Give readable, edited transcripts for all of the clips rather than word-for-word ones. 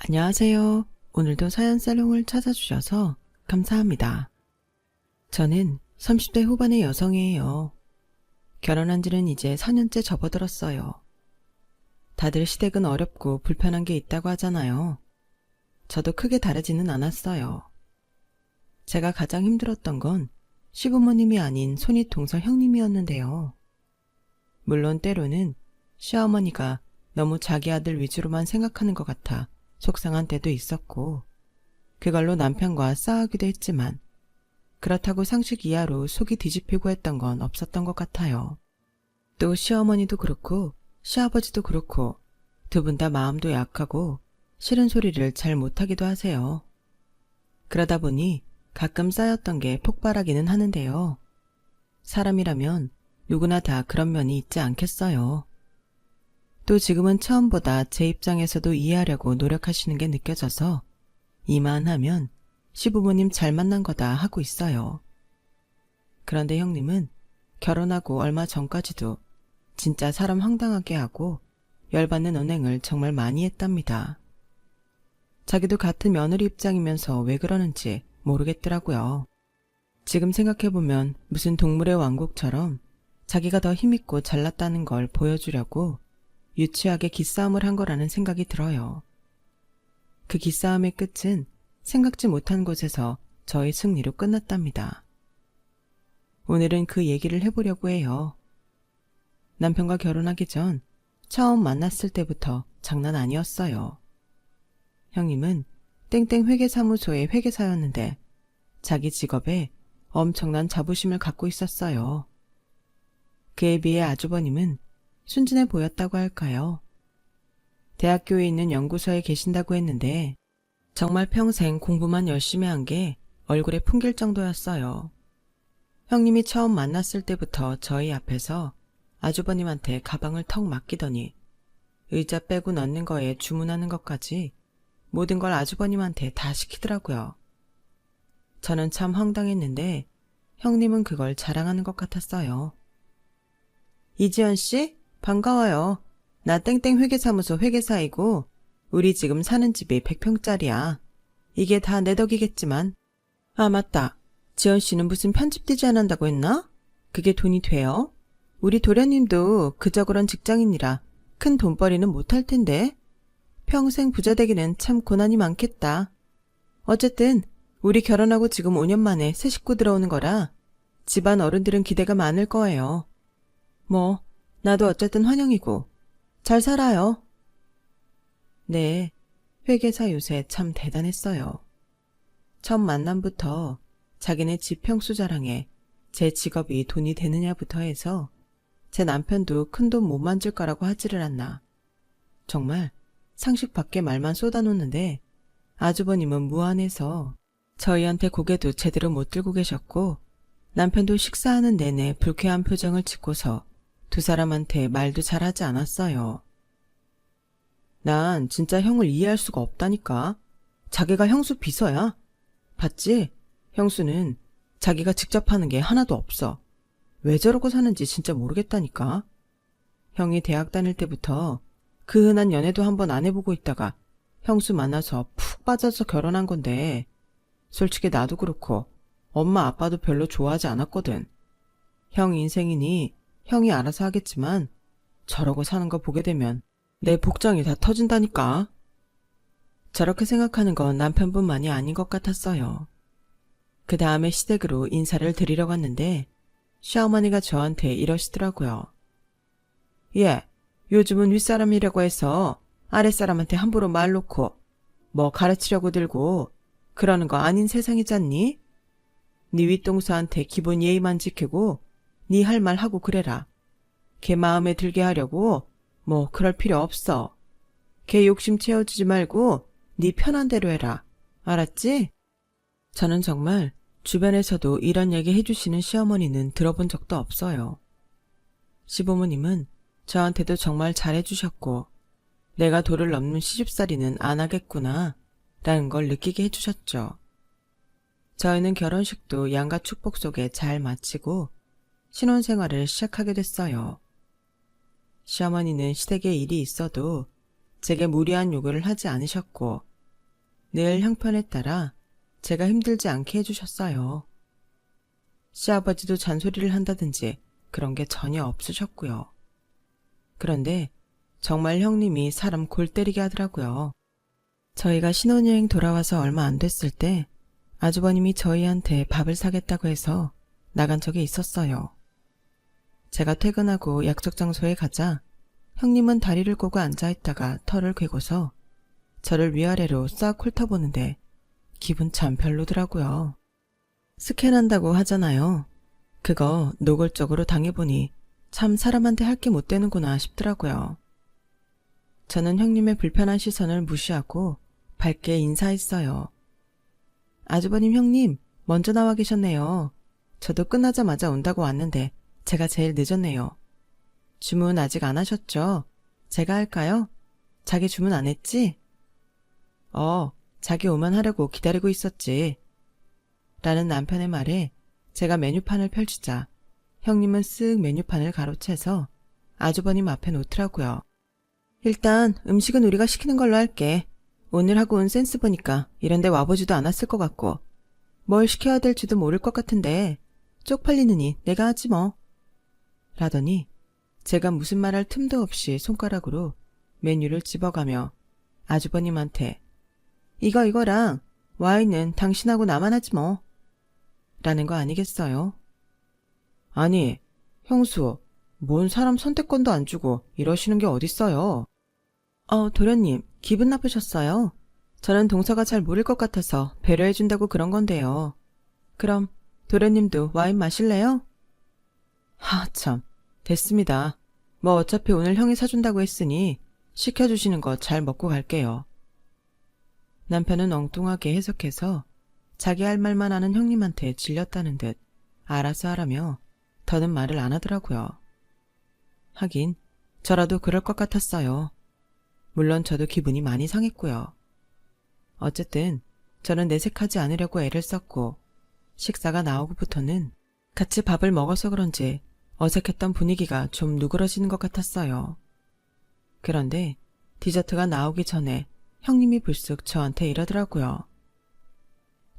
안녕하세요. 오늘도 사연 살롱을 찾아주셔서 감사합니다. 저는 30대 후반의 여성이에요. 결혼한 지는 이제 4년째 접어들었어요. 다들 시댁은 어렵고 불편한 게 있다고 하잖아요. 저도 크게 다르지는 않았어요. 제가 가장 힘들었던 건 시부모님이 아닌 손윗 동서 형님이었는데요. 물론 때로는 시어머니가 너무 자기 아들 위주로만 생각하는 것 같아 속상한 때도 있었고, 그걸로 남편과 싸우기도 했지만 그렇다고 상식 이하로 속이 뒤집히고 했던 건 없었던 것 같아요. 또 시어머니도 그렇고 시아버지도 그렇고 두 분 다 마음도 약하고 싫은 소리를 잘 못하기도 하세요. 그러다 보니 가끔 쌓였던 게 폭발하기는 하는데요. 사람이라면 누구나 다 그런 면이 있지 않겠어요. 또 지금은 처음보다 제 입장에서도 이해하려고 노력하시는 게 느껴져서 이만하면 시부모님 잘 만난 거다 하고 있어요. 그런데 형님은 결혼하고 얼마 전까지도 진짜 사람 황당하게 하고 열받는 언행을 정말 많이 했답니다. 자기도 같은 며느리 입장이면서 왜 그러는지 모르겠더라고요. 지금 생각해보면 무슨 동물의 왕국처럼 자기가 더 힘있고 잘났다는 걸 보여주려고 유치하게 기싸움을 한 거라는 생각이 들어요. 그 기싸움의 끝은 생각지 못한 곳에서 저의 승리로 끝났답니다. 오늘은 그 얘기를 해보려고 해요. 남편과 결혼하기 전 처음 만났을 때부터 장난 아니었어요. 형님은 땡땡 회계사무소의 회계사였는데 자기 직업에 엄청난 자부심을 갖고 있었어요. 그에 비해 아주버님은 순진해 보였다고 할까요? 대학교에 있는 연구소에 계신다고 했는데 정말 평생 공부만 열심히 한 게 얼굴에 풍길 정도였어요. 형님이 처음 만났을 때부터 저희 앞에서 아주버님한테 가방을 턱 맡기더니 의자 빼고 넣는 거에 주문하는 것까지 모든 걸 아주버님한테 다 시키더라고요. 저는 참 황당했는데 형님은 그걸 자랑하는 것 같았어요. 이지연 씨? 반가워요. 나 땡땡 회계사무소 회계사이고 우리 지금 사는 집이 100평짜리야. 이게 다 내 덕이겠지만. 아 맞다. 지연 씨는 무슨 편집 디자인 한다고 했나? 그게 돈이 돼요? 우리 도련님도 그저 그런 직장인이라 큰 돈벌이는 못할 텐데. 평생 부자 되기는 참 고난이 많겠다. 어쨌든 우리 결혼하고 지금 5년 만에 새 식구 들어오는 거라 집안 어른들은 기대가 많을 거예요. 뭐 나도 어쨌든 환영이고 잘 살아요. 네, 회계사 요새 참 대단했어요. 첫 만남부터 자기네 집 평수 자랑에 제 직업이 돈이 되느냐부터 해서 제 남편도 큰돈 못 만질 거라고 하지를 않나. 정말 상식 밖의 말만 쏟아놓는데 아주버님은 무안해서 저희한테 고개도 제대로 못 들고 계셨고 남편도 식사하는 내내 불쾌한 표정을 짓고서 두 사람한테 말도 잘하지 않았어요. 난 진짜 형을 이해할 수가 없다니까. 자기가 형수 비서야. 봤지? 형수는 자기가 직접 하는 게 하나도 없어. 왜 저러고 사는지 진짜 모르겠다니까. 형이 대학 다닐 때부터 그 흔한 연애도 한번 안 해보고 있다가 형수 만나서 푹 빠져서 결혼한 건데 솔직히 나도 그렇고 엄마 아빠도 별로 좋아하지 않았거든. 형 인생이니 형이 알아서 하겠지만 저러고 사는 거 보게 되면 내 복장이 다 터진다니까. 저렇게 생각하는 건 남편뿐만이 아닌 것 같았어요. 그 다음에 시댁으로 인사를 드리러 갔는데 시어머니가 저한테 이러시더라고요. 예, 요즘은 윗사람이라고 해서 아랫사람한테 함부로 말 놓고 뭐 가르치려고 들고 그러는 거 아닌 세상이잖니? 네 윗동서한테 기본 예의만 지키고 네 할 말 하고 그래라. 걔 마음에 들게 하려고 뭐 그럴 필요 없어. 걔 욕심 채워주지 말고 네 편한 대로 해라. 알았지? 저는 정말 주변에서도 이런 얘기 해주시는 시어머니는 들어본 적도 없어요. 시부모님은 저한테도 정말 잘해주셨고 내가 도를 넘는 시집살이는 안 하겠구나 라는 걸 느끼게 해주셨죠. 저희는 결혼식도 양가 축복 속에 잘 마치고 신혼생활을 시작하게 됐어요. 시어머니는 시댁에 일이 있어도 제게 무리한 요구를 하지 않으셨고 늘 형편에 따라 제가 힘들지 않게 해주셨어요. 시아버지도 잔소리를 한다든지 그런 게 전혀 없으셨고요. 그런데 정말 형님이 사람 골 때리게 하더라고요. 저희가 신혼여행 돌아와서 얼마 안 됐을 때 아주버님이 저희한테 밥을 사겠다고 해서 나간 적이 있었어요. 제가 퇴근하고 약속 장소에 가자 형님은 다리를 꼬고 앉아있다가 털을 괴고서 저를 위아래로 싹 훑어보는데 기분 참 별로더라고요. 스캔한다고 하잖아요. 그거 노골적으로 당해보니 참 사람한테 할 게 못 되는구나 싶더라고요. 저는 형님의 불편한 시선을 무시하고 밝게 인사했어요. 아주버님 형님, 먼저 나와 계셨네요. 저도 끝나자마자 온다고 왔는데 제가 제일 늦었네요. 주문 아직 안 하셨죠? 제가 할까요? 자기 주문 안 했지? 자기 오만 하려고 기다리고 있었지. 라는 남편의 말에 제가 메뉴판을 펼치자 형님은 쓱 메뉴판을 가로채서 아주버님 앞에 놓더라고요. 일단 음식은 우리가 시키는 걸로 할게. 오늘 하고 온 센스 보니까 이런 데 와보지도 않았을 것 같고 뭘 시켜야 될지도 모를 것 같은데 쪽팔리느니 내가 하지 뭐. 라더니 제가 무슨 말할 틈도 없이 손가락으로 메뉴를 집어가며 아주버님한테 이거랑 와인은 당신하고 나만 하지 뭐. 라는 거 아니겠어요? 아니, 형수, 뭔 사람 선택권도 안 주고 이러시는 게 어딨어요? 도련님, 기분 나쁘셨어요? 저는 동서가 잘 모를 것 같아서 배려해준다고 그런 건데요. 그럼 도련님도 와인 마실래요? 참, 됐습니다. 뭐 어차피 오늘 형이 사준다고 했으니 시켜주시는 거 잘 먹고 갈게요. 남편은 엉뚱하게 해석해서 자기 할 말만 하는 형님한테 질렸다는 듯 알아서 하라며 더는 말을 안 하더라고요. 하긴 저라도 그럴 것 같았어요. 물론 저도 기분이 많이 상했고요. 어쨌든 저는 내색하지 않으려고 애를 썼고 식사가 나오고부터는 같이 밥을 먹어서 그런지 어색했던 분위기가 좀 누그러지는 것 같았어요. 그런데 디저트가 나오기 전에 형님이 불쑥 저한테 이러더라고요.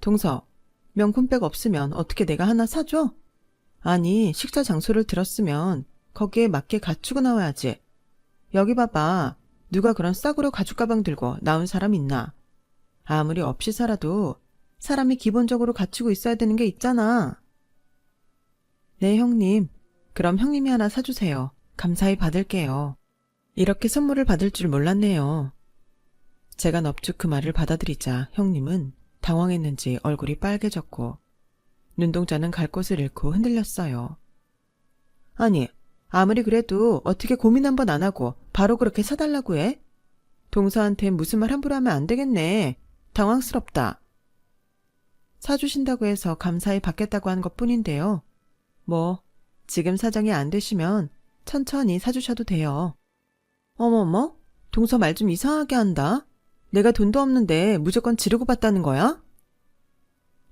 동서, 명품백 없으면 어떻게 내가 하나 사줘? 아니, 식사 장소를 들었으면 거기에 맞게 갖추고 나와야지. 여기 봐봐. 누가 그런 싸구려 가죽 가방 들고 나온 사람 있나? 아무리 없이 살아도 사람이 기본적으로 갖추고 있어야 되는 게 있잖아. 네, 형님. 그럼 형님이 하나 사주세요. 감사히 받을게요. 이렇게 선물을 받을 줄 몰랐네요. 제가 넙죽 그 말을 받아들이자 형님은 당황했는지 얼굴이 빨개졌고 눈동자는 갈 곳을 잃고 흔들렸어요. 아니, 아무리 그래도 어떻게 고민 한번 안 하고 바로 그렇게 사달라고 해? 동서한테 무슨 말 함부로 하면 안 되겠네. 당황스럽다. 사주신다고 해서 감사히 받겠다고 한 것뿐인데요. 뭐 지금 사정이 안 되시면 천천히 사주셔도 돼요. 어머머, 동서 말 좀 이상하게 한다. 내가 돈도 없는데 무조건 지르고 받다는 거야?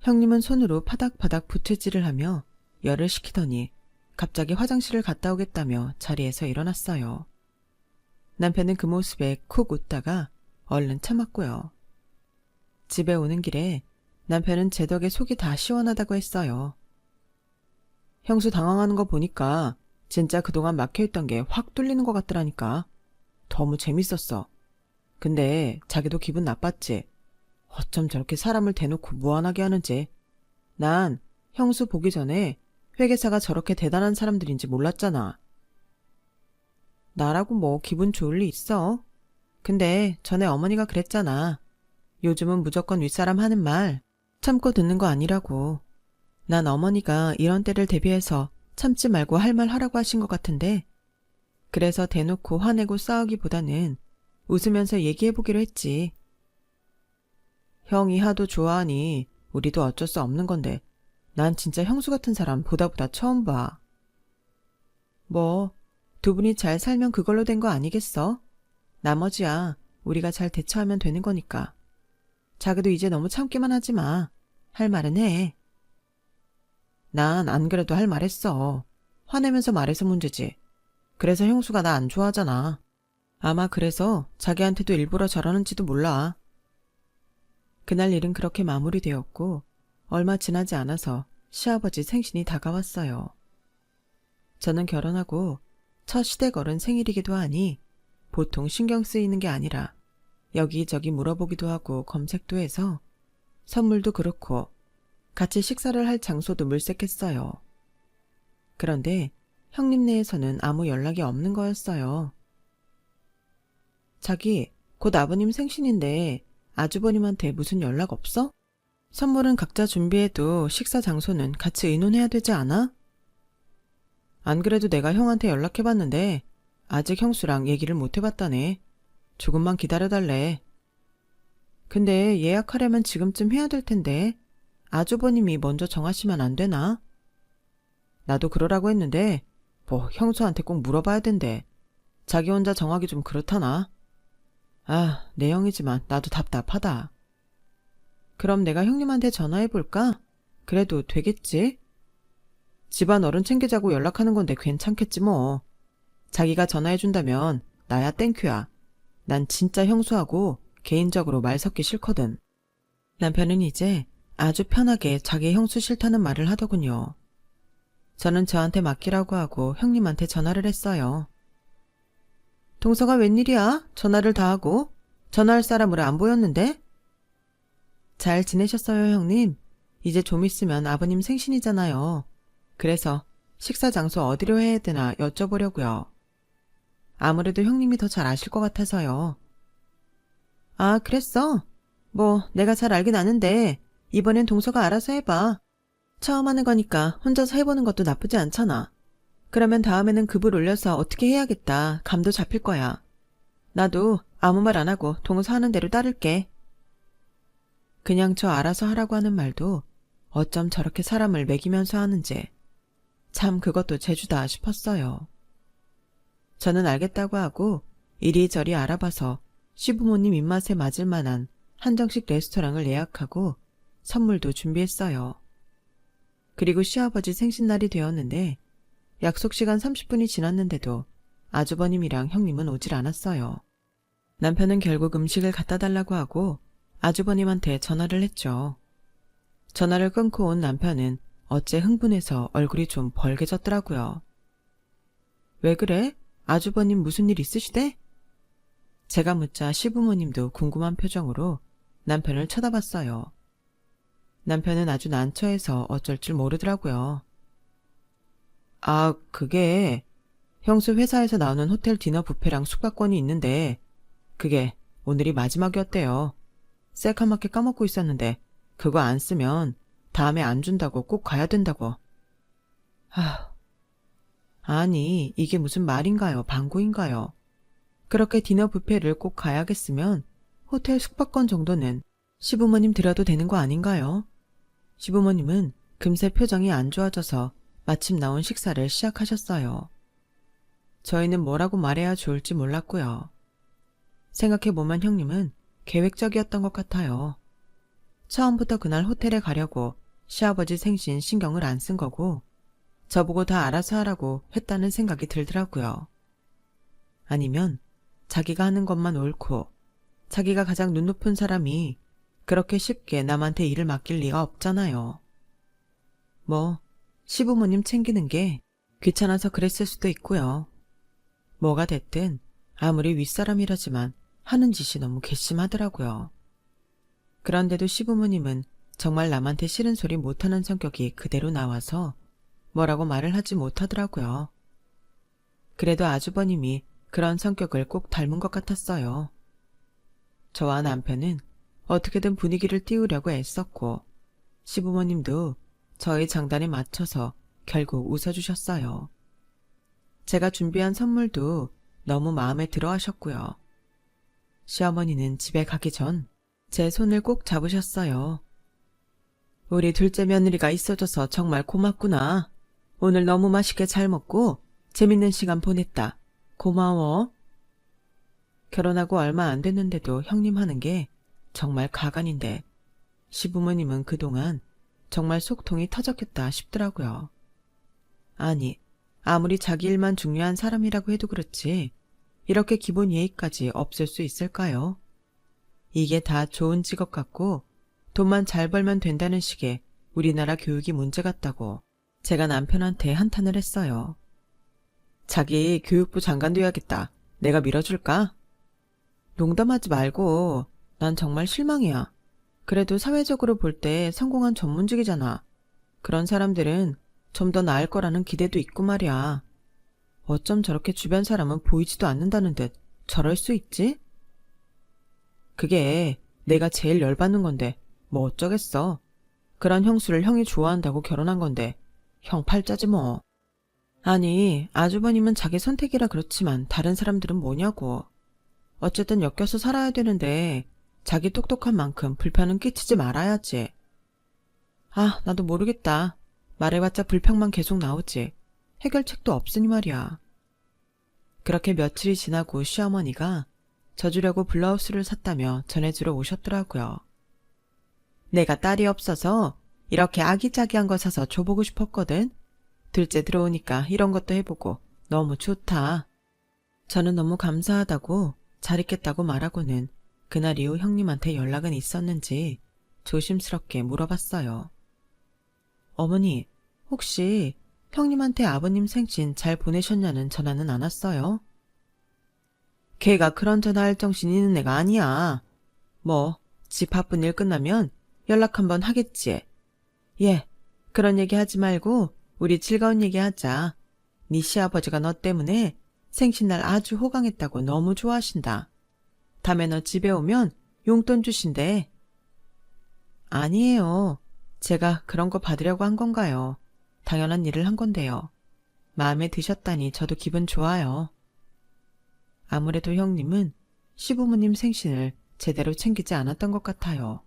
형님은 손으로 파닥파닥 부채질을 하며 열을 식히더니 갑자기 화장실을 갔다 오겠다며 자리에서 일어났어요. 남편은 그 모습에 쿡 웃다가 얼른 참았고요. 집에 오는 길에 남편은 제 덕에 속이 다 시원하다고 했어요. 형수 당황하는 거 보니까 진짜 그동안 막혀있던 게 확 뚫리는 것 같더라니까. 너무 재밌었어. 근데 자기도 기분 나빴지. 어쩜 저렇게 사람을 대놓고 무안하게 하는지. 난 형수 보기 전에 회계사가 저렇게 대단한 사람들인지 몰랐잖아. 나라고 뭐 기분 좋을 리 있어. 근데 전에 어머니가 그랬잖아. 요즘은 무조건 윗사람 하는 말 참고 듣는 거 아니라고. 난 어머니가 이런 때를 대비해서 참지 말고 할 말 하라고 하신 것 같은데 그래서 대놓고 화내고 싸우기보다는 웃으면서 얘기해보기로 했지. 형이 하도 좋아하니 우리도 어쩔 수 없는 건데 난 진짜 형수 같은 사람 보다 처음 봐. 뭐 두 분이 잘 살면 그걸로 된 거 아니겠어? 나머지야 우리가 잘 대처하면 되는 거니까. 자기도 이제 너무 참기만 하지 마. 할 말은 해. 난 안 그래도 할 말 했어. 화내면서 말해서 문제지. 그래서 형수가 나 안 좋아하잖아. 아마 그래서 자기한테도 일부러 저러는지도 몰라. 그날 일은 그렇게 마무리되었고 얼마 지나지 않아서 시아버지 생신이 다가왔어요. 저는 결혼하고 첫 시댁 어른 생일이기도 하니 보통 신경 쓰이는 게 아니라 여기저기 물어보기도 하고 검색도 해서 선물도 그렇고 같이 식사를 할 장소도 물색했어요. 그런데 형님 내에서는 아무 연락이 없는 거였어요. 자기, 곧 아버님 생신인데 아주버님한테 무슨 연락 없어? 선물은 각자 준비해도 식사 장소는 같이 의논해야 되지 않아? 안 그래도 내가 형한테 연락해봤는데 아직 형수랑 얘기를 못 해봤다네. 조금만 기다려달래. 근데 예약하려면 지금쯤 해야 될 텐데 아주버님이 먼저 정하시면 안 되나? 나도 그러라고 했는데 뭐 형수한테 꼭 물어봐야 된대. 자기 혼자 정하기 좀 그렇다나? 아, 내 형이지만 나도 답답하다. 그럼 내가 형님한테 전화해볼까? 그래도 되겠지? 집안 어른 챙기자고 연락하는 건데 괜찮겠지 뭐. 자기가 전화해준다면 나야 땡큐야. 난 진짜 형수하고 개인적으로 말 섞기 싫거든. 남편은 이제 아주 편하게 자기 형수 싫다는 말을 하더군요. 저는 저한테 맡기라고 하고 형님한테 전화를 했어요. 동서가 웬일이야? 전화를 다 하고? 전화할 사람으로 안 보였는데? 잘 지내셨어요, 형님? 이제 좀 있으면 아버님 생신이잖아요. 그래서 식사 장소 어디로 해야 되나 여쭤보려고요. 아무래도 형님이 더 잘 아실 것 같아서요. 아, 그랬어? 뭐 내가 잘 알긴 아는데 이번엔 동서가 알아서 해봐. 처음 하는 거니까 혼자서 해보는 것도 나쁘지 않잖아. 그러면 다음에는 급을 올려서 어떻게 해야겠다. 감도 잡힐 거야. 나도 아무 말 안 하고 동서 하는 대로 따를게. 그냥 저 알아서 하라고 하는 말도 어쩜 저렇게 사람을 매기면서 하는지 참 그것도 재주다 싶었어요. 저는 알겠다고 하고 이리저리 알아봐서 시부모님 입맛에 맞을 만한 한정식 레스토랑을 예약하고 선물도 준비했어요. 그리고 시아버지 생신날이 되었는데 약속 시간 30분이 지났는데도 아주버님이랑 형님은 오질 않았어요. 남편은 결국 음식을 갖다 달라고 하고 아주버님한테 전화를 했죠. 전화를 끊고 온 남편은 어째 흥분해서 얼굴이 좀 벌개졌더라고요. 왜 그래? 아주버님 무슨 일 있으시대? 제가 묻자 시부모님도 궁금한 표정으로 남편을 쳐다봤어요. 남편은 아주 난처해서 어쩔 줄 모르더라고요. 아, 그게 형수 회사에서 나오는 호텔 디너 뷔페랑 숙박권이 있는데 그게 오늘이 마지막이었대요. 새카맣게 까먹고 있었는데 그거 안 쓰면 다음에 안 준다고 꼭 가야 된다고. 아니 이게 무슨 말인가요? 방구인가요? 그렇게 디너 뷔페를 꼭 가야겠으면 호텔 숙박권 정도는 시부모님 드려도 되는 거 아닌가요? 시부모님은 금세 표정이 안 좋아져서 마침 나온 식사를 시작하셨어요. 저희는 뭐라고 말해야 좋을지 몰랐고요. 생각해보면 형님은 계획적이었던 것 같아요. 처음부터 그날 호텔에 가려고 시아버지 생신 신경을 안 쓴 거고 저보고 다 알아서 하라고 했다는 생각이 들더라고요. 아니면 자기가 하는 것만 옳고 자기가 가장 눈 높은 사람이 그렇게 쉽게 남한테 일을 맡길 리가 없잖아요. 뭐 시부모님 챙기는 게 귀찮아서 그랬을 수도 있고요. 뭐가 됐든 아무리 윗사람이라지만 하는 짓이 너무 괘씸하더라고요. 그런데도 시부모님은 정말 남한테 싫은 소리 못하는 성격이 그대로 나와서 뭐라고 말을 하지 못하더라고요. 그래도 아주버님이 그런 성격을 꼭 닮은 것 같았어요. 저와 남편은 어떻게든 분위기를 띄우려고 애썼고 시부모님도 저희 장단에 맞춰서 결국 웃어주셨어요. 제가 준비한 선물도 너무 마음에 들어 하셨고요. 시어머니는 집에 가기 전 제 손을 꼭 잡으셨어요. 우리 둘째 며느리가 있어줘서 정말 고맙구나. 오늘 너무 맛있게 잘 먹고 재밌는 시간 보냈다. 고마워. 결혼하고 얼마 안 됐는데도 형님 하는 게 정말 가관인데 시부모님은 그동안 정말 속통이 터졌겠다 싶더라고요. 아니, 아무리 자기 일만 중요한 사람이라고 해도 그렇지 이렇게 기본 예의까지 없을 수 있을까요? 이게 다 좋은 직업 같고 돈만 잘 벌면 된다는 식의 우리나라 교육이 문제 같다고 제가 남편한테 한탄을 했어요. 자기 교육부 장관 돼야겠다. 내가 밀어줄까? 농담하지 말고. 난 정말 실망이야. 그래도 사회적으로 볼 때 성공한 전문직이잖아. 그런 사람들은 좀 더 나을 거라는 기대도 있고 말이야. 어쩜 저렇게 주변 사람은 보이지도 않는다는 듯 저럴 수 있지? 그게 내가 제일 열받는 건데 뭐 어쩌겠어. 그런 형수를 형이 좋아한다고 결혼한 건데 형 팔자지 뭐. 아니, 아주버님은 자기 선택이라 그렇지만 다른 사람들은 뭐냐고. 어쨌든 엮여서 살아야 되는데 자기 똑똑한 만큼 불편은 끼치지 말아야지. 아, 나도 모르겠다. 말해봤자 불평만 계속 나오지. 해결책도 없으니 말이야. 그렇게 며칠이 지나고 시어머니가 져주려고 블라우스를 샀다며 전해주러 오셨더라고요. 내가 딸이 없어서 이렇게 아기자기한 거 사서 줘보고 싶었거든. 둘째 들어오니까 이런 것도 해보고 너무 좋다. 저는 너무 감사하다고 잘 있겠다고 말하고는 그날 이후 형님한테 연락은 있었는지 조심스럽게 물어봤어요. 어머니, 혹시 형님한테 아버님 생신 잘 보내셨냐는 전화는 안 왔어요? 걔가 그런 전화할 정신이 있는 애가 아니야. 뭐, 집 바쁜 일 끝나면 연락 한번 하겠지. 예, 그런 얘기 하지 말고 우리 즐거운 얘기 하자. 네 시아버지가 너 때문에 생신날 아주 호강했다고 너무 좋아하신다. 다음에 너 집에 오면 용돈 주신대. 아니에요. 제가 그런 거 받으려고 한 건가요? 당연한 일을 한 건데요. 마음에 드셨다니 저도 기분 좋아요. 아무래도 형님은 시부모님 생신을 제대로 챙기지 않았던 것 같아요.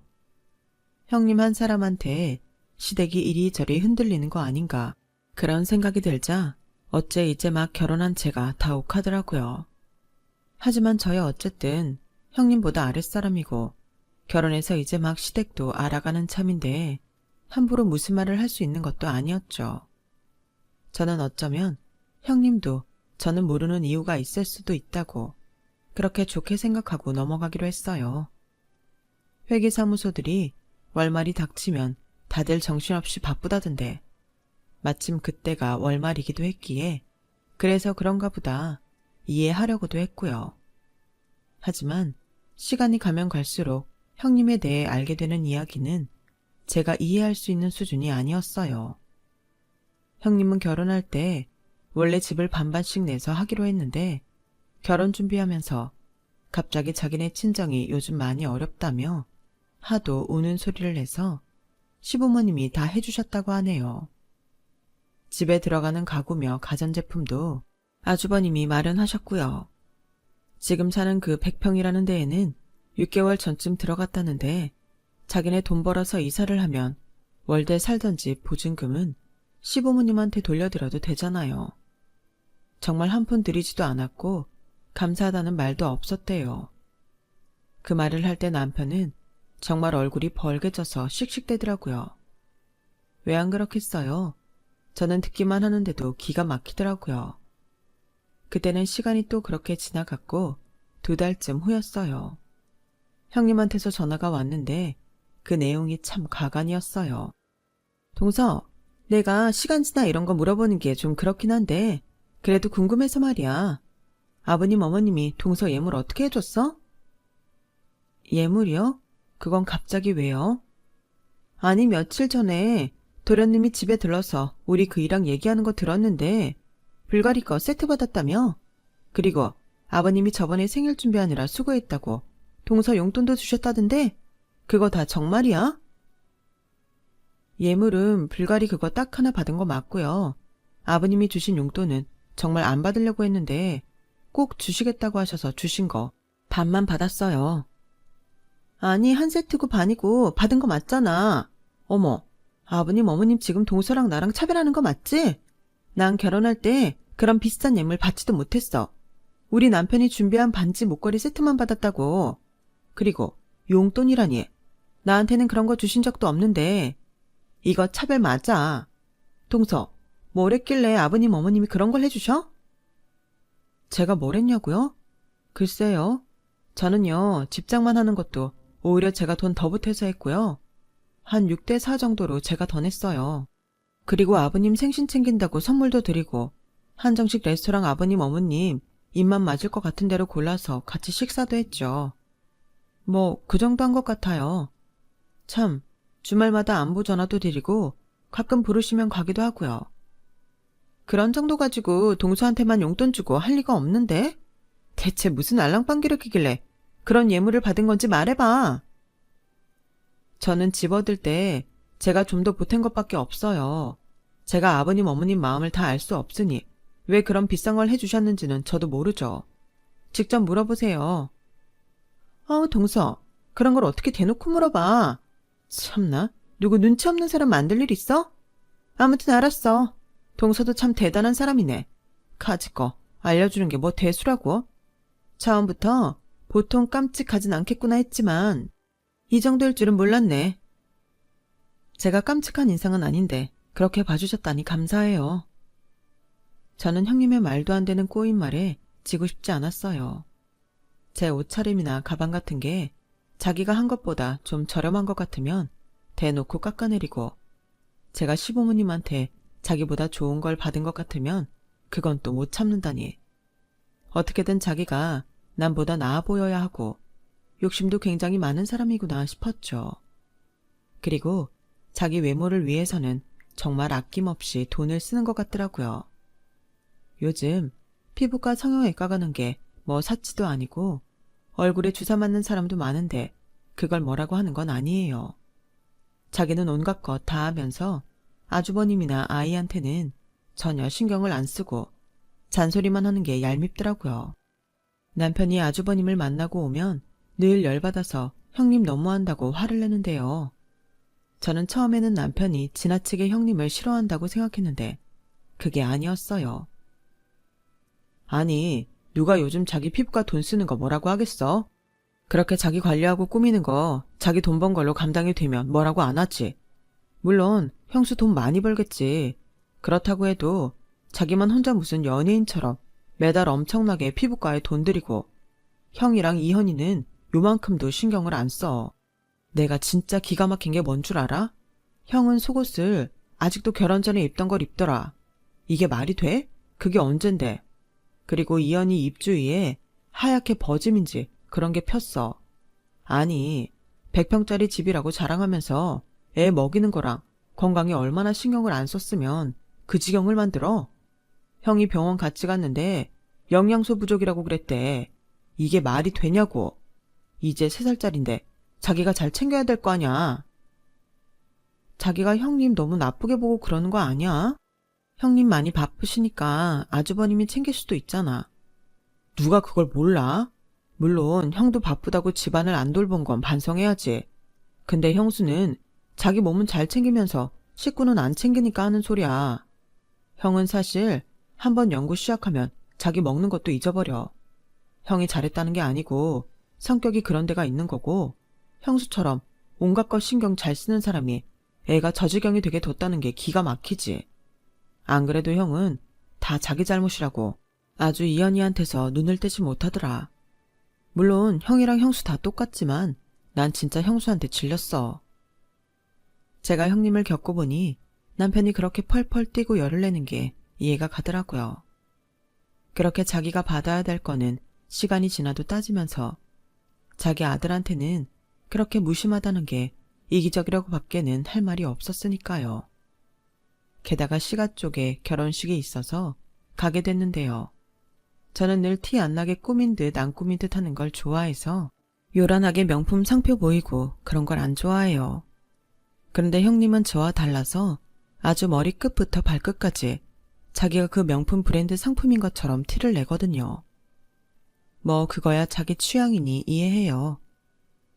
형님 한 사람한테 시댁이 이리저리 흔들리는 거 아닌가 그런 생각이 들자 어째 이제 막 결혼한 제가 다욱하더라고요. 하지만 저야 어쨌든 형님보다 아랫사람이고 결혼해서 이제 막 시댁도 알아가는 참인데 함부로 무슨 말을 할 수 있는 것도 아니었죠. 저는 어쩌면 형님도 저는 모르는 이유가 있을 수도 있다고 그렇게 좋게 생각하고 넘어가기로 했어요. 회계사무소들이 월말이 닥치면 다들 정신없이 바쁘다던데 마침 그때가 월말이기도 했기에 그래서 그런가 보다 이해하려고도 했고요. 하지만 시간이 가면 갈수록 형님에 대해 알게 되는 이야기는 제가 이해할 수 있는 수준이 아니었어요. 형님은 결혼할 때 원래 집을 반반씩 내서 하기로 했는데 결혼 준비하면서 갑자기 자기네 친정이 요즘 많이 어렵다며 하도 우는 소리를 내서 시부모님이 다 해주셨다고 하네요. 집에 들어가는 가구며 가전제품도 아주버님이 마련하셨고요. 지금 사는 그 100평이라는 데에는 6개월 전쯤 들어갔다는데 자기네 돈 벌어서 이사를 하면 월대 살던 집 보증금은 시부모님한테 돌려드려도 되잖아요. 정말 한 푼 들이지도 않았고 감사하다는 말도 없었대요. 그 말을 할 때 남편은 정말 얼굴이 벌개져서 씩씩대더라고요. 왜 안 그렇겠어요? 저는 듣기만 하는데도 기가 막히더라고요. 그때는 시간이 또 그렇게 지나갔고 2달쯤 후였어요. 형님한테서 전화가 왔는데 그 내용이 참 가관이었어요. 동서, 내가 시간지나 이런 거 물어보는 게 좀 그렇긴 한데 그래도 궁금해서 말이야. 아버님 어머님이 동서 예물 어떻게 해줬어? 예물이요? 그건 갑자기 왜요? 아니 며칠 전에 도련님이 집에 들러서 우리 그이랑 얘기하는 거 들었는데 불가리 거 세트 받았다며? 그리고 아버님이 저번에 생일 준비하느라 수고했다고 동서 용돈도 주셨다던데 그거 다 정말이야? 예물은 불가리 그거 딱 하나 받은 거 맞고요. 아버님이 주신 용돈은 정말 안 받으려고 했는데 꼭 주시겠다고 하셔서 주신 거 반만 받았어요. 아니 한 세트고 반이고 받은 거 맞잖아. 어머, 아버님 어머님 지금 동서랑 나랑 차별하는 거 맞지? 난 결혼할 때 그런 비싼 예물 받지도 못했어. 우리 남편이 준비한 반지 목걸이 세트만 받았다고. 그리고 용돈이라니. 나한테는 그런 거 주신 적도 없는데 이거 차별 맞아. 동서, 뭘 했길래 아버님 어머님이 그런 걸 해주셔? 제가 뭘 했냐고요? 글쎄요. 저는요 집장만 하는 것도 오히려 제가 돈 더 보태서 했고요. 한 6대4 정도로 제가 더 냈어요. 그리고 아버님 생신 챙긴다고 선물도 드리고 한정식 레스토랑 아버님 어머님 입맛 맞을 것 같은 대로 골라서 같이 식사도 했죠. 뭐 그 정도 한 것 같아요. 참, 주말마다 안부 전화도 드리고 가끔 부르시면 가기도 하고요. 그런 정도 가지고 동서한테만 용돈 주고 할 리가 없는데? 대체 무슨 알랑방귀를 끼길래 그런 예물을 받은 건지 말해봐. 저는 집 얻을 때 제가 좀 더 보탠 것밖에 없어요. 제가 아버님 어머님 마음을 다 알 수 없으니 왜 그런 비싼 걸 해주셨는지는 저도 모르죠. 직접 물어보세요. 동서, 그런 걸 어떻게 대놓고 물어봐. 참나, 누구 눈치 없는 사람 만들 일 있어? 아무튼 알았어. 동서도 참 대단한 사람이네. 카지 거 알려주는 게 뭐 대수라고? 처음부터 보통 깜찍하진 않겠구나 했지만 이 정도일 줄은 몰랐네. 제가 깜찍한 인상은 아닌데 그렇게 봐주셨다니 감사해요. 저는 형님의 말도 안 되는 꼬인 말에 지고 싶지 않았어요. 제 옷차림이나 가방 같은 게 자기가 한 것보다 좀 저렴한 것 같으면 대놓고 깎아내리고 제가 시부모님한테 자기보다 좋은 걸 받은 것 같으면 그건 또 못 참는다니. 어떻게든 자기가 남보다 나아 보여야 하고 욕심도 굉장히 많은 사람이구나 싶었죠. 그리고 자기 외모를 위해서는 정말 아낌없이 돈을 쓰는 것 같더라고요. 요즘 피부과 성형외과 가는 게 뭐 사치도 아니고 얼굴에 주사 맞는 사람도 많은데 그걸 뭐라고 하는 건 아니에요. 자기는 온갖 것 다 하면서 아주버님이나 아이한테는 전혀 신경을 안 쓰고 잔소리만 하는 게 얄밉더라고요. 남편이 아주버님을 만나고 오면 늘 열받아서 형님 너무한다고 화를 내는데요. 저는 처음에는 남편이 지나치게 형님을 싫어한다고 생각했는데 그게 아니었어요. 아니, 누가 요즘 자기 피부과 돈 쓰는 거 뭐라고 하겠어? 그렇게 자기 관리하고 꾸미는 거 자기 돈 번 걸로 감당이 되면 뭐라고 안 하지. 물론 형수 돈 많이 벌겠지. 그렇다고 해도 자기만 혼자 무슨 연예인처럼 매달 엄청나게 피부과에 돈 들이고 형이랑 이현이는 요만큼도 신경을 안 써. 내가 진짜 기가 막힌 게 뭔 줄 알아? 형은 속옷을 아직도 결혼 전에 입던 걸 입더라. 이게 말이 돼? 그게 언젠데. 그리고 이현이 입주위에 하얗게 버짐인지 그런 게 폈어. 아니, 100평짜리 집이라고 자랑하면서 애 먹이는 거랑 건강에 얼마나 신경을 안 썼으면 그 지경을 만들어? 형이 병원 같이 갔는데 영양소 부족이라고 그랬대. 이게 말이 되냐고. 이제 3살짜린데 자기가 잘 챙겨야 될 거 아냐. 자기가 형님 너무 나쁘게 보고 그러는 거 아니야? 형님 많이 바쁘시니까 아주버님이 챙길 수도 있잖아. 누가 그걸 몰라? 물론 형도 바쁘다고 집안을 안 돌본 건 반성해야지. 근데 형수는 자기 몸은 잘 챙기면서 식구는 안 챙기니까 하는 소리야. 형은 사실 한번 연구 시작하면 자기 먹는 것도 잊어버려. 형이 잘했다는 게 아니고 성격이 그런 데가 있는 거고 형수처럼 온갖 것 신경 잘 쓰는 사람이 애가 저 지경이 되게 뒀다는 게 기가 막히지. 안 그래도 형은 다 자기 잘못이라고 아주 이현이한테서 눈을 떼지 못하더라. 물론 형이랑 형수 다 똑같지만 난 진짜 형수한테 질렸어. 제가 형님을 겪어보니 남편이 그렇게 펄펄 뛰고 열을 내는 게 이해가 가더라고요. 그렇게 자기가 받아야 될 거는 시간이 지나도 따지면서 자기 아들한테는 그렇게 무심하다는 게 이기적이라고 밖에는 할 말이 없었으니까요. 게다가 시가 쪽에 결혼식이 있어서 가게 됐는데요. 저는 늘 티 안 나게 꾸민 듯 안 꾸민 듯 하는 걸 좋아해서 요란하게 명품 상표 보이고 그런 걸 안 좋아해요. 그런데 형님은 저와 달라서 아주 머리끝부터 발끝까지 자기가 그 명품 브랜드 상품인 것처럼 티를 내거든요. 뭐 그거야 자기 취향이니 이해해요.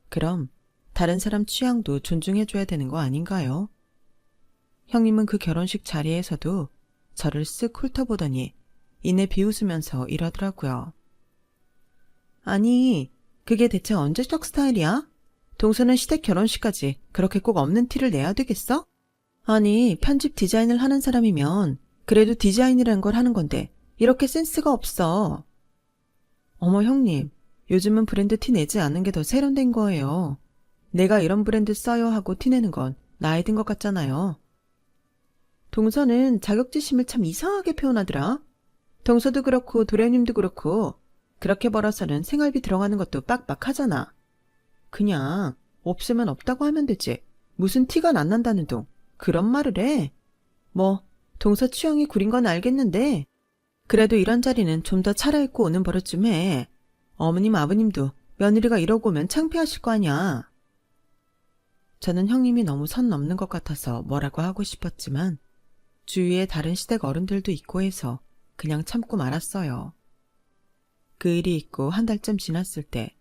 그럼 다른 사람 취향도 존중해줘야 되는 거 아닌가요? 형님은 그 결혼식 자리에서도 저를 쓱 훑어보더니 이내 비웃으면서 이러더라고요. 아니, 그게 대체 언제적 스타일이야? 동서는 시댁 결혼식까지 그렇게 꼭 없는 티를 내야 되겠어? 아니, 편집 디자인을 하는 사람이면 그래도 디자인이라는 걸 하는 건데 이렇게 센스가 없어. 어머 형님, 요즘은 브랜드 티 내지 않는 게 더 세련된 거예요. 내가 이런 브랜드 써요 하고 티 내는 건 나이 든 것 같잖아요. 동서는 자격지심을 참 이상하게 표현하더라. 동서도 그렇고 도련님도 그렇고 그렇게 벌어서는 생활비 들어가는 것도 빡빡하잖아. 그냥 없으면 없다고 하면 되지. 무슨 티가 안 난다는 둥. 그런 말을 해. 뭐 동서 취향이 구린 건 알겠는데 그래도 이런 자리는 좀 더 차려입고 오는 버릇 좀 해. 어머님 아버님도 며느리가 이러고 오면 창피하실 거 아니야. 저는 형님이 너무 선 넘는 것 같아서 뭐라고 하고 싶었지만 주위에 다른 시댁 어른들도 있고 해서 그냥 참고 말았어요. 그 일이 있고 한 달쯤 지났을 때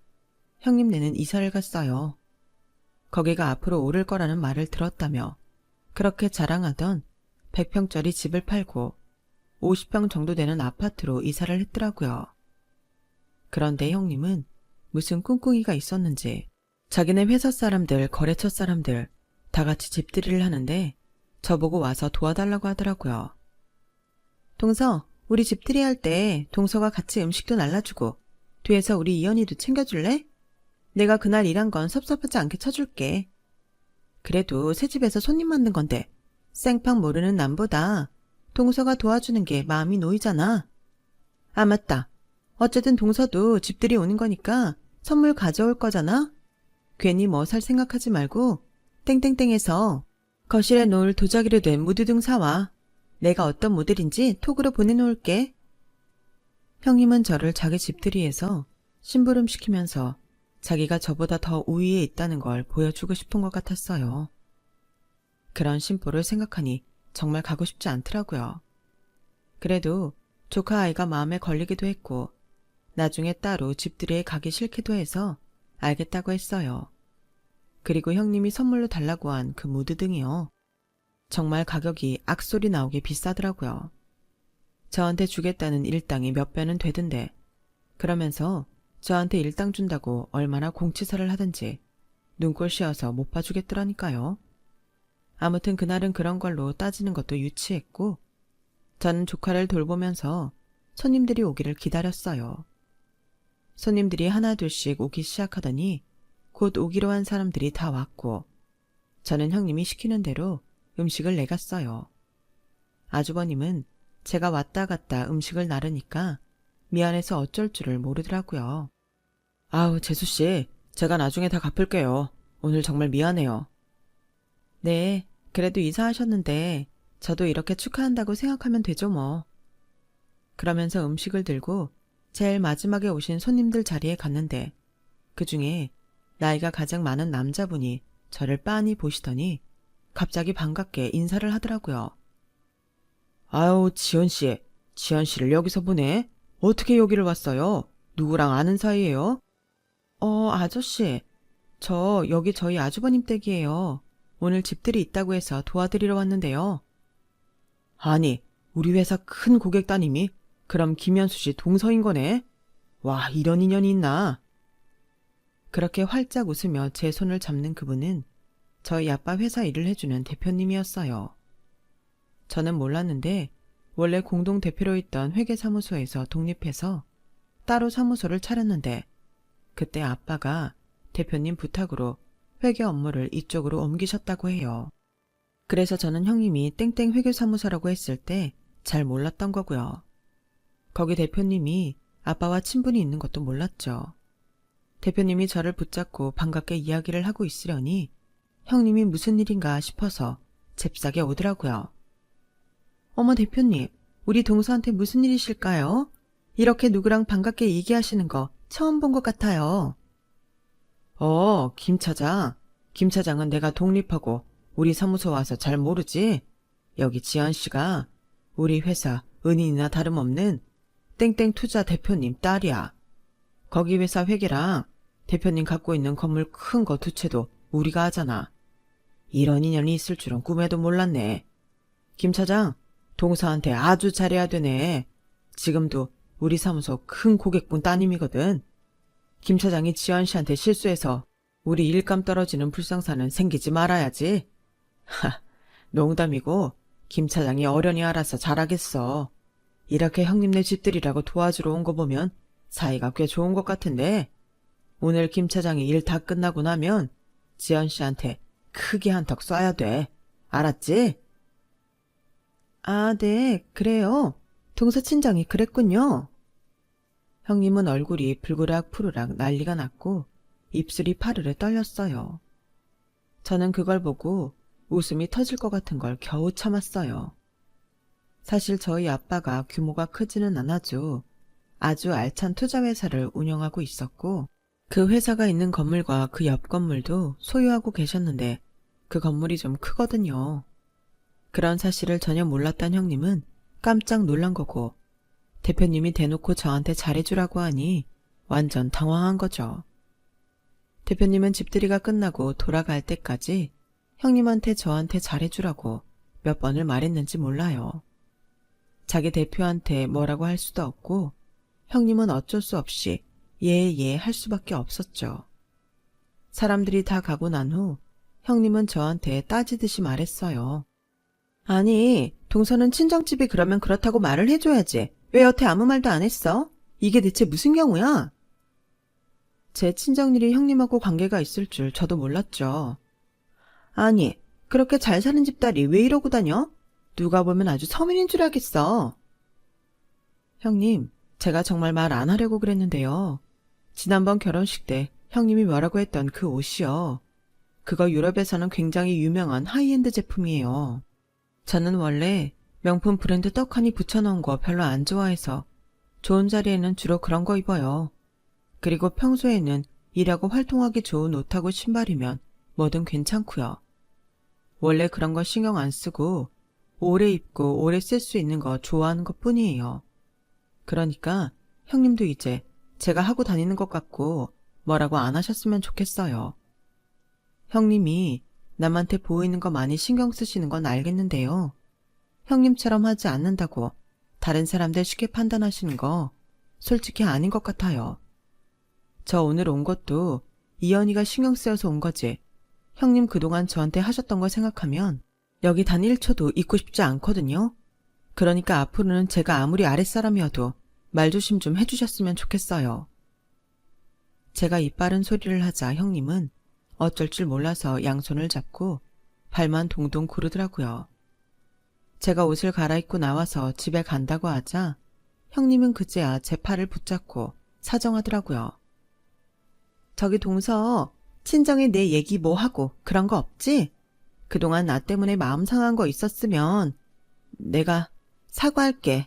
형님네는 이사를 갔어요. 거기가 앞으로 오를 거라는 말을 들었다며 그렇게 자랑하던 100평짜리 집을 팔고 50평 정도 되는 아파트로 이사를 했더라고요. 그런데 형님은 무슨 꿍꿍이가 있었는지 자기네 회사 사람들, 거래처 사람들 다 같이 집들이를 하는데 저보고 와서 도와달라고 하더라고요. 동서, 우리 집들이 할 때 동서가 같이 음식도 날라주고 뒤에서 우리 이연이도 챙겨줄래? 내가 그날 일한 건 섭섭하지 않게 쳐줄게. 그래도 새집에서 손님 만든 건데 생판 모르는 남보다 동서가 도와주는 게 마음이 놓이잖아. 아 맞다. 어쨌든 동서도 집들이 오는 거니까 선물 가져올 거잖아. 괜히 뭐 살 생각하지 말고 땡땡땡에서 거실에 놓을 도자기로 된 무드 등 사와. 내가 어떤 모델인지 톡으로 보내놓을게. 형님은 저를 자기 집들이에서 심부름시키면서 자기가 저보다 더 우위에 있다는 걸 보여주고 싶은 것 같았어요. 그런 심보를 생각하니 정말 가고 싶지 않더라고요. 그래도 조카 아이가 마음에 걸리기도 했고 나중에 따로 집들이에 가기 싫기도 해서 알겠다고 했어요. 그리고 형님이 선물로 달라고 한 그 무드 등이요. 정말 가격이 악소리 나오게 비싸더라고요. 저한테 주겠다는 일당이 몇 배는 되던데 그러면서 저한테 일당 준다고 얼마나 공치사를 하든지 눈꼴 씌어서 못 봐주겠더라니까요. 아무튼 그날은 그런 걸로 따지는 것도 유치했고 저는 조카를 돌보면서 손님들이 오기를 기다렸어요. 손님들이 하나둘씩 오기 시작하더니 곧 오기로 한 사람들이 다 왔고 저는 형님이 시키는 대로 음식을 내갔어요. 아주버님은 제가 왔다 갔다 음식을 나르니까 미안해서 어쩔 줄을 모르더라고요. 아우 재수씨, 제가 나중에 다 갚을게요. 오늘 정말 미안해요. 네, 그래도 이사하셨는데 저도 이렇게 축하한다고 생각하면 되죠 뭐. 그러면서 음식을 들고 제일 마지막에 오신 손님들 자리에 갔는데 그중에 나이가 가장 많은 남자분이 저를 빤히 보시더니 갑자기 반갑게 인사를 하더라고요. 아유, 지연씨. 지연씨를 여기서 보네? 어떻게 여기를 왔어요? 누구랑 아는 사이예요? 아저씨. 저 여기 저희 아주버님 댁이에요. 오늘 집들이 있다고 해서 도와드리러 왔는데요. 아니, 우리 회사 큰 고객 따님이 그럼 김현수 씨 동서인 거네? 와, 이런 인연이 있나? 그렇게 활짝 웃으며 제 손을 잡는 그분은 저희 아빠 회사 일을 해주는 대표님이었어요. 저는 몰랐는데 원래 공동대표로 있던 회계사무소에서 독립해서 따로 사무소를 차렸는데 그때 아빠가 대표님 부탁으로 회계 업무를 이쪽으로 옮기셨다고 해요. 그래서 저는 형님이 땡땡 회계사무소라고 했을 때 잘 몰랐던 거고요. 거기 대표님이 아빠와 친분이 있는 것도 몰랐죠. 대표님이 저를 붙잡고 반갑게 이야기를 하고 있으려니 형님이 무슨 일인가 싶어서 잽싸게 오더라고요. 어머 대표님, 우리 동서한테 무슨 일이실까요? 이렇게 누구랑 반갑게 얘기하시는 거 처음 본 것 같아요. 김 차장. 김 차장은 내가 독립하고 우리 사무소 와서 잘 모르지? 여기 지연 씨가 우리 회사 은인이나 다름없는 땡땡 투자 대표님 딸이야. 거기 회사 회계랑 대표님 갖고 있는 건물 큰 거 두 채도 우리가 하잖아. 이런 인연이 있을 줄은 꿈에도 몰랐네. 김 차장, 동서한테 아주 잘해야 되네. 지금도 우리 사무소 큰 고객분 따님이거든. 김 차장이 지연 씨한테 실수해서 우리 일감 떨어지는 불상사는 생기지 말아야지. 농담이고 김 차장이 어련히 알아서 잘하겠어. 이렇게 형님네 집들이라고 도와주러 온 거 보면 사이가 꽤 좋은 것 같은데 오늘 김 차장이 일 다 끝나고 나면 지연 씨한테 크게 한턱 쏴야 돼. 알았지? 아, 네, 그래요. 동서 친정이 그랬군요. 형님은 얼굴이 불그락 난리가 났고 입술이 파르르 떨렸어요. 저는 그걸 보고 웃음이 터질 것 같은 걸 겨우 참았어요. 사실 저희 아빠가 규모가 크지는 않아도 아주 알찬 투자회사를 운영하고 있었고 그 회사가 있는 건물과 그 옆 건물도 소유하고 계셨는데 그 건물이 좀 크거든요. 그런 사실을 전혀 몰랐던 형님은 깜짝 놀란 거고 대표님이 대놓고 저한테 잘해주라고 하니 완전 당황한 거죠. 대표님은 집들이가 끝나고 돌아갈 때까지 형님한테 저한테 잘해주라고 몇 번을 말했는지 몰라요. 자기 대표한테 뭐라고 할 수도 없고 형님은 어쩔 수 없이 예 할 수밖에 없었죠. 사람들이 다 가고 난 후 형님은 저한테 따지듯이 말했어요. 아니, 동서는 친정집이 그러면 그렇다고 말을 해줘야지. 왜 여태 아무 말도 안 했어? 이게 대체 무슨 경우야? 제 친정일이 형님하고 관계가 있을 줄 저도 몰랐죠. 아니, 그렇게 잘 사는 집딸이 왜 이러고 다녀? 누가 보면 아주 서민인 줄 알겠어. 형님, 제가 정말 말 안 하려고 그랬는데요. 지난번 결혼식 때 형님이 뭐라고 했던 그 옷이요. 그거 유럽에서는 굉장히 유명한 하이엔드 제품이에요. 저는 원래 명품 브랜드 떡하니 붙여놓은 거 별로 안 좋아해서 좋은 자리에는 주로 그런 거 입어요. 그리고 평소에는 일하고 활동하기 좋은 옷하고 신발이면 뭐든 괜찮고요. 원래 그런 거 신경 안 쓰고 오래 입고 오래 쓸 수 있는 거 좋아하는 것 뿐이에요. 그러니까 형님도 이제 제가 하고 다니는 것 같고 뭐라고 안 하셨으면 좋겠어요. 형님이 남한테 보이는 거 많이 신경 쓰시는 건 알겠는데요. 형님처럼 하지 않는다고 다른 사람들 쉽게 판단하시는 거 솔직히 아닌 것 같아요. 저 오늘 온 것도 이연이가 신경 쓰여서 온 거지. 형님 그동안 저한테 하셨던 거 생각하면 여기 단 1초도 있고 싶지 않거든요. 그러니까 앞으로는 제가 아무리 아랫사람이어도 말조심 좀 해주셨으면 좋겠어요. 제가 입바른 소리를 하자 형님은 어쩔 줄 몰라서 양손을 잡고 발만 동동 구르더라고요. 제가 옷을 갈아입고 나와서 집에 간다고 하자 형님은 그제야 제 팔을 붙잡고 사정하더라고요. 저기 동서, 친정에 내 얘기 뭐 하고 그런 거 없지? 그동안 나 때문에 마음 상한 거 있었으면 내가 사과할게.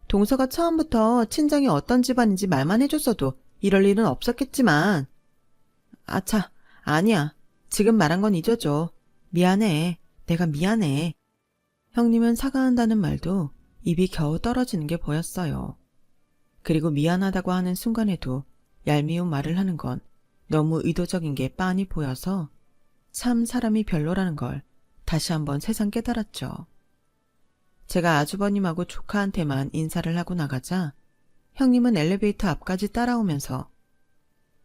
동서가 처음부터 친정이 어떤 집안인지 말만 해줬어도 이럴 일은 없었겠지만 아차, 아니야. 지금 말한 건 잊어줘. 미안해. 내가 미안해. 형님은 사과한다는 말도 입이 겨우 떨어지는 게 보였어요. 그리고 미안하다고 하는 순간에도 얄미운 말을 하는 건 너무 의도적인 게 빤히 보여서 참 사람이 별로라는 걸 다시 한번 새삼 깨달았죠. 제가 아주버님하고 조카한테만 인사를 하고 나가자 형님은 엘리베이터 앞까지 따라오면서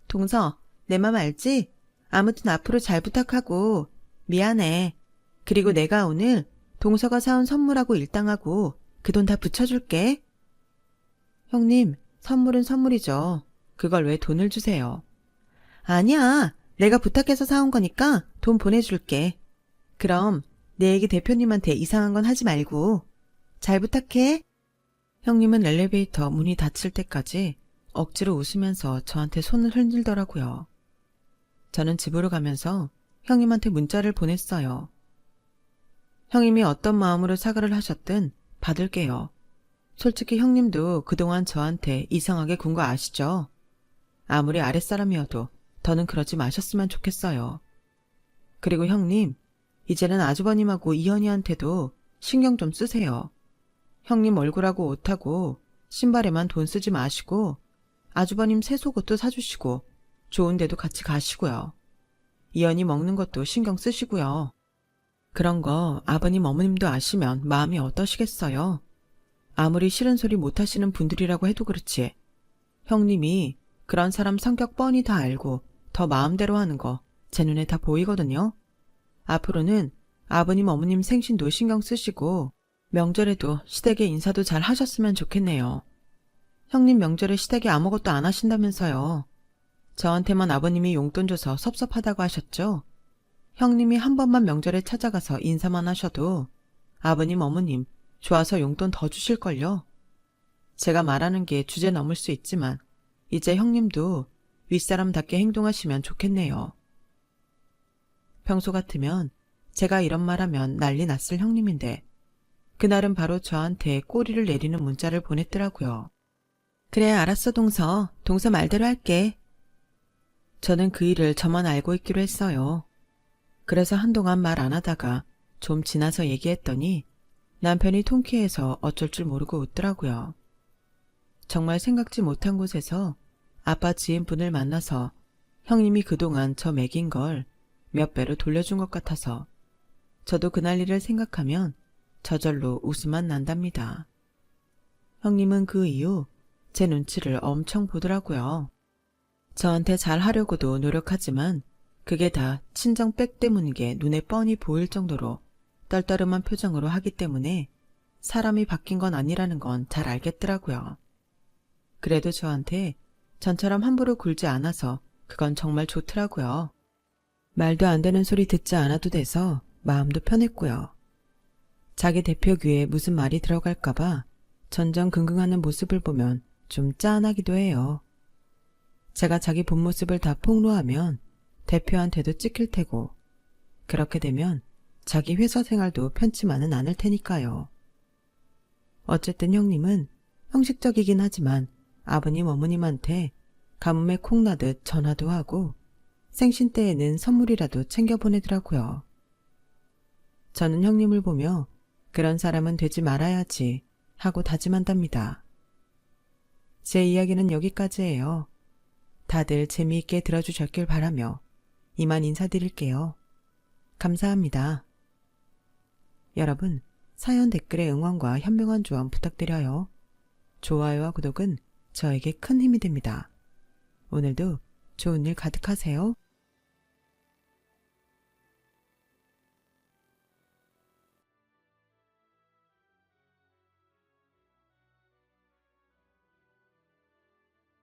동서, 내 맘 알지? 아무튼 앞으로 잘 부탁하고 미안해. 그리고 내가 오늘 동서가 사온 선물하고 일당하고 그 돈 다 붙여줄게. 형님, 선물은 선물이죠. 그걸 왜 돈을 주세요? 아니야. 내가 부탁해서 사온 거니까 돈 보내줄게. 그럼 내 얘기 대표님한테 이상한 건 하지 말고 잘 부탁해. 형님은 엘리베이터 문이 닫힐 때까지 억지로 웃으면서 저한테 손을 흔들더라고요. 저는 집으로 가면서 형님한테 문자를 보냈어요. 형님이 어떤 마음으로 사과를 하셨든 받을게요. 솔직히 형님도 그동안 저한테 이상하게 군 거 아시죠? 아무리 아랫사람이어도 더는 그러지 마셨으면 좋겠어요. 그리고 형님, 이제는 아주버님하고 이현이한테도 신경 좀 쓰세요. 형님 얼굴하고 옷하고 신발에만 돈 쓰지 마시고 아주버님 새 속옷도 사주시고 좋은 데도 같이 가시고요. 이현이 먹는 것도 신경 쓰시고요. 그런 거 아버님 어머님도 아시면 마음이 어떠시겠어요? 아무리 싫은 소리 못하시는 분들이라고 해도 그렇지. 형님이 그런 사람 성격 뻔히 다 알고 더 마음대로 하는 거 제 눈에 다 보이거든요. 앞으로는 아버님 어머님 생신도 신경 쓰시고 명절에도 시댁에 인사도 잘 하셨으면 좋겠네요. 형님 명절에 시댁에 아무것도 안 하신다면서요. 저한테만 아버님이 용돈 줘서 섭섭하다고 하셨죠? 형님이 한 번만 명절에 찾아가서 인사만 하셔도 아버님, 어머님 좋아서 용돈 더 주실걸요. 제가 말하는 게 주제 넘을 수 있지만 이제 형님도 윗사람답게 행동하시면 좋겠네요. 평소 같으면 제가 이런 말하면 난리 났을 형님인데 그날은 바로 저한테 꼬리를 내리는 문자를 보냈더라고요. 그래, 알았어, 동서. 동서 말대로 할게. 저는 그 일을 저만 알고 있기로 했어요. 그래서 한동안 말 안 하다가 좀 지나서 얘기했더니 남편이 통쾌해서 어쩔 줄 모르고 웃더라고요. 정말 생각지 못한 곳에서 아빠 지인분을 만나서 형님이 그동안 저 먹인 걸 몇 배로 돌려준 것 같아서 저도 그날 일을 생각하면 저절로 웃음만 난답니다. 형님은 그 이후 제 눈치를 엄청 보더라고요. 저한테 잘하려고도 노력하지만 그게 다 친정백 때문인 게 눈에 뻔히 보일 정도로 떨떠름한 표정으로 하기 때문에 사람이 바뀐 건 아니라는 건 잘 알겠더라고요. 그래도 저한테 전처럼 함부로 굴지 않아서 그건 정말 좋더라고요. 말도 안 되는 소리 듣지 않아도 돼서 마음도 편했고요. 자기 대표 귀에 무슨 말이 들어갈까봐 전전긍긍하는 모습을 보면 좀 짠하기도 해요. 제가 자기 본 모습을 다 폭로하면 대표한테도 찍힐 테고 그렇게 되면 자기 회사 생활도 편치만은 않을 테니까요. 어쨌든 형님은 형식적이긴 하지만 아버님 어머님한테 가뭄에 콩나듯 전화도 하고 생신 때에는 선물이라도 챙겨 보내더라고요. 저는 형님을 보며 그런 사람은 되지 말아야지 하고 다짐한답니다. 제 이야기는 여기까지예요. 다들 재미있게 들어주셨길 바라며 이만 인사드릴게요. 감사합니다. 여러분, 사연 댓글에 응원과 현명한 조언 부탁드려요. 좋아요와 구독은 저에게 큰 힘이 됩니다. 오늘도 좋은 일 가득하세요.